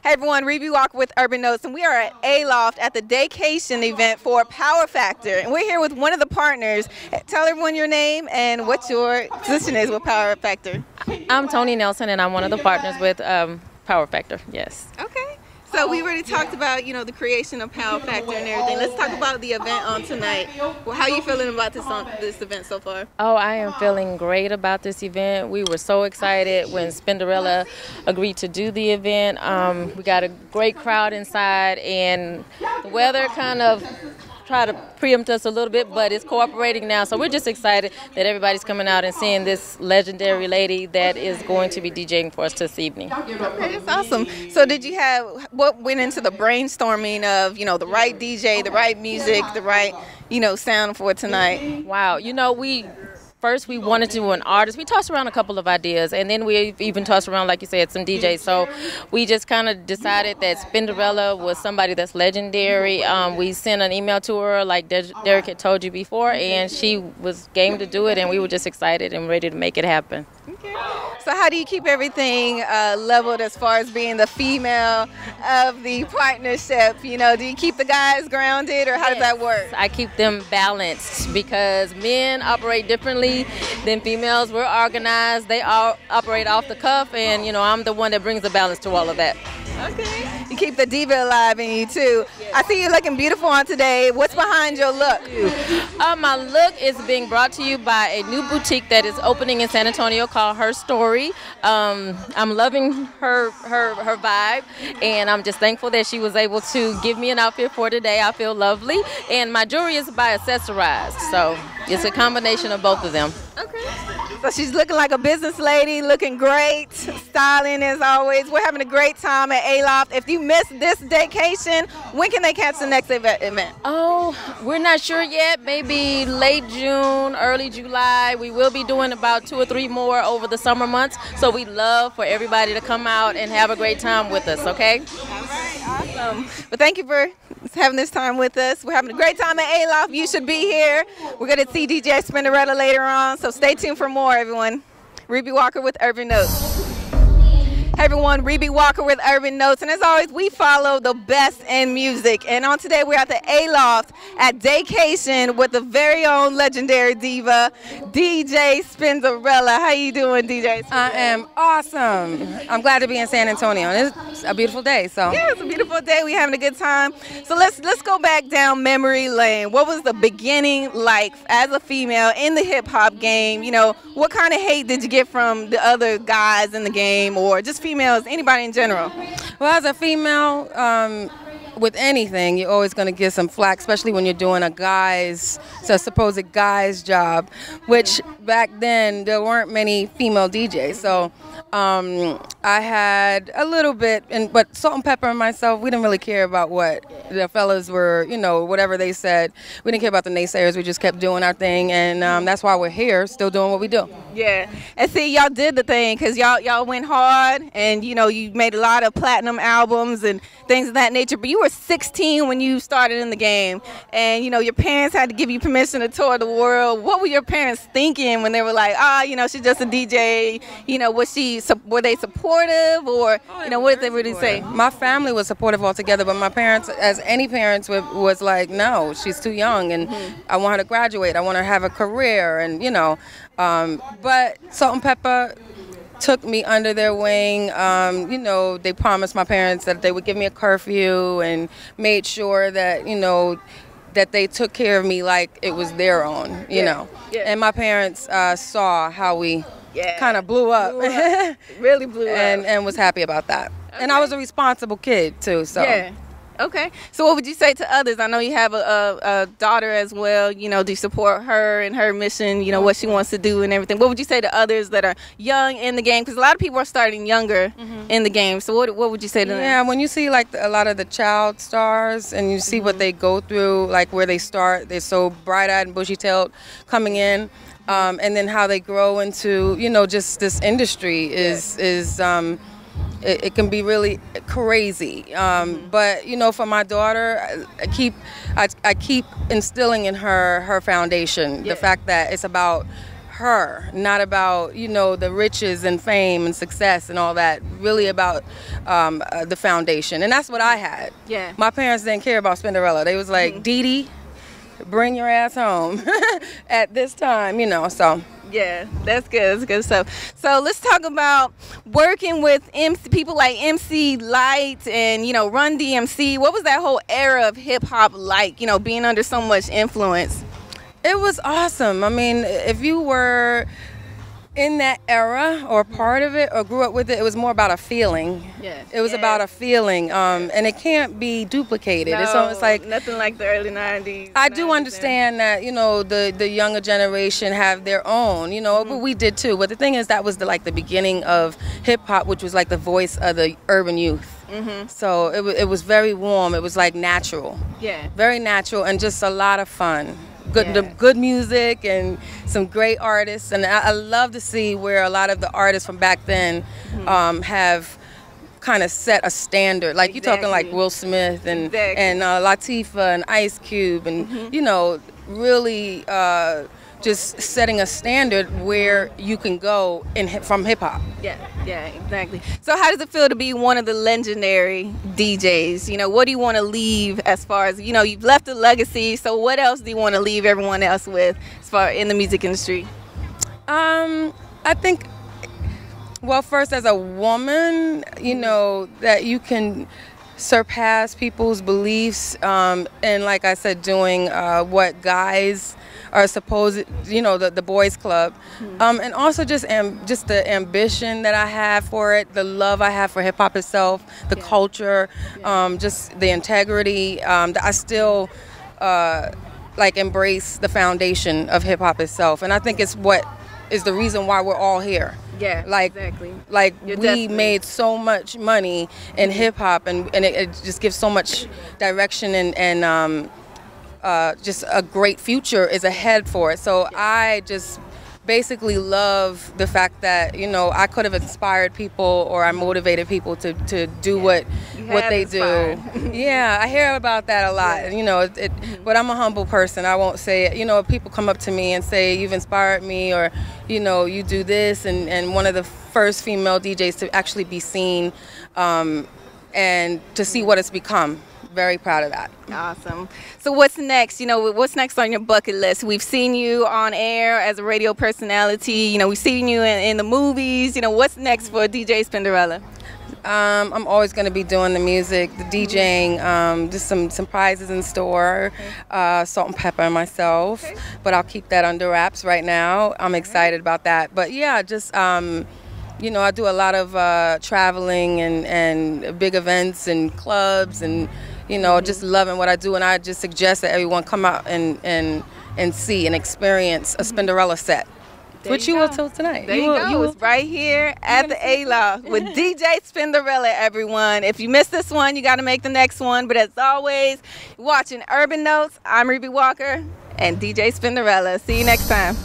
Hey everyone, Rebe Walker with Urban Notes, and we are at Aloft at the Daycation event for PowerFactor. And we're here with one of the partners. Tell everyone your name and what your position is with PowerFactor. I'm Toni Nelson, and I'm one of the partners with PowerFactor, yes. Okay. So we already talked about, the creation of PowerFactor and everything. Let's talk about the event on tonight. Well, how are you feeling about this event so far? Oh, I am feeling great about this event. We were so excited when Spinderella agreed to do the event. We got a great crowd inside, and the weather kind of tried to preempt us a little bit, but it's cooperating now. So we're just excited that everybody's coming out and seeing this legendary lady that is going to be DJing for us this evening. Okay, that's awesome. So what went into the brainstorming of, the right DJ, the right music, the right, sound for tonight? Wow. First, we wanted to do an artist. We tossed around a couple of ideas, and then we even tossed around, like you said, some DJs. So we just kind of decided that Spinderella was somebody that's legendary. We sent an email to her, like Derek had told you before, and she was game to do it, and we were just excited and ready to make it happen. Okay. So how do you keep everything leveled as far as being the female of the partnership? Do you keep the guys grounded, or how does that work? I keep them balanced because men operate differently than females. We're organized. They all operate off the cuff, and I'm the one that brings the balance to all of that. Okay. You keep the diva alive in you too. I see you looking beautiful on today. What's behind your look? My look is being brought to you by a new boutique that is opening in San Antonio called Her Story. I'm loving her vibe, and I'm just thankful that she was able to give me an outfit for today. I feel lovely, and my jewelry is by Accessorized, so it's a combination of both of them. Okay. So she's looking like a business lady, looking great, styling as always. We're having a great time at Aloft. If you missed this Daycation, when can they catch the next event? Oh, we're not sure yet. Maybe late June, early July. We will be doing about 2 or 3 more over the summer months. So we'd love for everybody to come out and have a great time with us, okay? All right, awesome. Well, thank you for having this time with us. We're having a great time at Aloft. You should be here. We're going to see DJ Spinderella later on, so stay tuned for more, everyone. Rebe Walker with Urban Notes. Hey everyone, Rebe Walker with Urban Notes, and as always, we follow the best in music. And on today, we're at the Aloft at Daycation with the very own legendary diva, DJ Spinderella. How you doing, DJ Spinderella? I am awesome. I'm glad to be in San Antonio. It's a beautiful day. So yeah, it's a beautiful day. We're having a good time. So let's go back down memory lane. What was the beginning like as a female in the hip hop game? What kind of hate did you get from the other guys in the game, or just females, anybody in general? Well, as a female, with anything, you're always going to get some flack, especially when you're doing a supposed guy's job, which back then there weren't many female DJs. So I had a little bit, but Salt and Pepa and myself, we didn't really care about what the fellas were, whatever they said. We didn't care about the naysayers. We just kept doing our thing, and that's why we're here, still doing what we do. Yeah, and see, y'all did the thing because y'all went hard, and you made a lot of platinum albums and things of that nature. But you were 16 when you started in the game, and your parents had to give you permission to tour the world. What were your parents thinking when they were like, she's just a DJ? Were they supportive, or what did they really say? My family was supportive altogether, but my parents, as any parents, was like, no, she's too young, and I want her to graduate. I want her to have a career, and but Salt and Pepa took me under their wing. They promised my parents that they would give me a curfew and made sure that, that they took care of me like it was their own, Yeah. And my parents saw how we kind of blew up. Really blew up. And was happy about that. Okay. And I was a responsible kid, too, so. Yeah. Okay. So what would you say to others? I know you have a daughter as well. Do you support her and her mission, what she wants to do and everything? What would you say to others that are young in the game? Because a lot of people are starting younger in the game. So what would you say to them? Yeah, when you see like a lot of the child stars and you see what they go through, like where they start, they're so bright-eyed and bushy-tailed coming in. And then how they grow into, just this industry it can be really crazy. But for my daughter, I keep instilling in her foundation, the fact that it's about her, not about, you know, the riches and fame and success and all that. Really about the foundation. And that's what I had. Yeah. My parents didn't care about Spinderella. They was like, Dee Dee, bring your ass home at this time, you know, so. Yeah, that's good. That's good stuff. So let's talk about working with people like MC Light and, you know, Run DMC. What was that whole era of hip hop like, you know, being under so much influence? It was awesome. I mean, if you were in that era or part of it or grew up with it, it was more about a feeling. Yeah. It was about a feeling, and it can't be duplicated. No, It's almost like nothing like the early 90s. I do understand that, you know, the younger generation have their own, you know, but we did too. But the thing is, that was like the beginning of hip hop, which was like the voice of the urban youth. So it was very warm. It was like natural. Yeah. Very natural and just a lot of fun. Yeah. Good music and some great artists, and I love to see where a lot of the artists from back then have kind of set a standard. Like you're talking like Will Smith and Latifah and Ice Cube, and you know, really just setting a standard where you can go from hip hop. Yeah, exactly. So how does it feel to be one of the legendary DJs? You know, what do you want to leave as far as, you know, you've left a legacy, so what else do you want to leave everyone else with as far in the music industry? I think, well, first as a woman, you know, that you can surpass people's beliefs, and like I said, doing what guys are supposed, you know, the boys club, and also just the ambition that I have for it, the love I have for hip hop itself, the culture, just the integrity. I still like embrace the foundation of hip hop itself, and I think it's what is the reason why we're all here. Yeah, like, exactly. Like we made so much money in hip hop, and it just gives so much direction and just a great future is ahead for it. So I just basically love the fact that, you know, I could have inspired people or I motivated people to do what they do. Yeah, I hear about that a lot. You know, but I'm a humble person. I won't say it. You know, if people come up to me and say, you've inspired me, or, you know, you do this, and one of the first female DJs to actually be seen and to see what it's become. Very proud of that. Awesome. So what's next? You know, what's next on your bucket list? We've seen you on air as a radio personality. You know, we've seen you in the movies. You know, what's next for DJ Spinderella? I'm always going to be doing the music, the DJing, just some prizes in store, Salt and Pepa and myself. But I'll keep that under wraps right now. I'm excited about that. But yeah, just you know, I do a lot of traveling and big events and clubs, and you know, just loving what I do. And I just suggest that everyone come out and see and experience a Spinderella set, which you will till tonight. There you go. It's right here at the Aloft with DJ Spinderella, everyone. If you missed this one, you got to make the next one. But as always, watching Urban Notes, I'm Rebe Walker and DJ Spinderella. See you next time.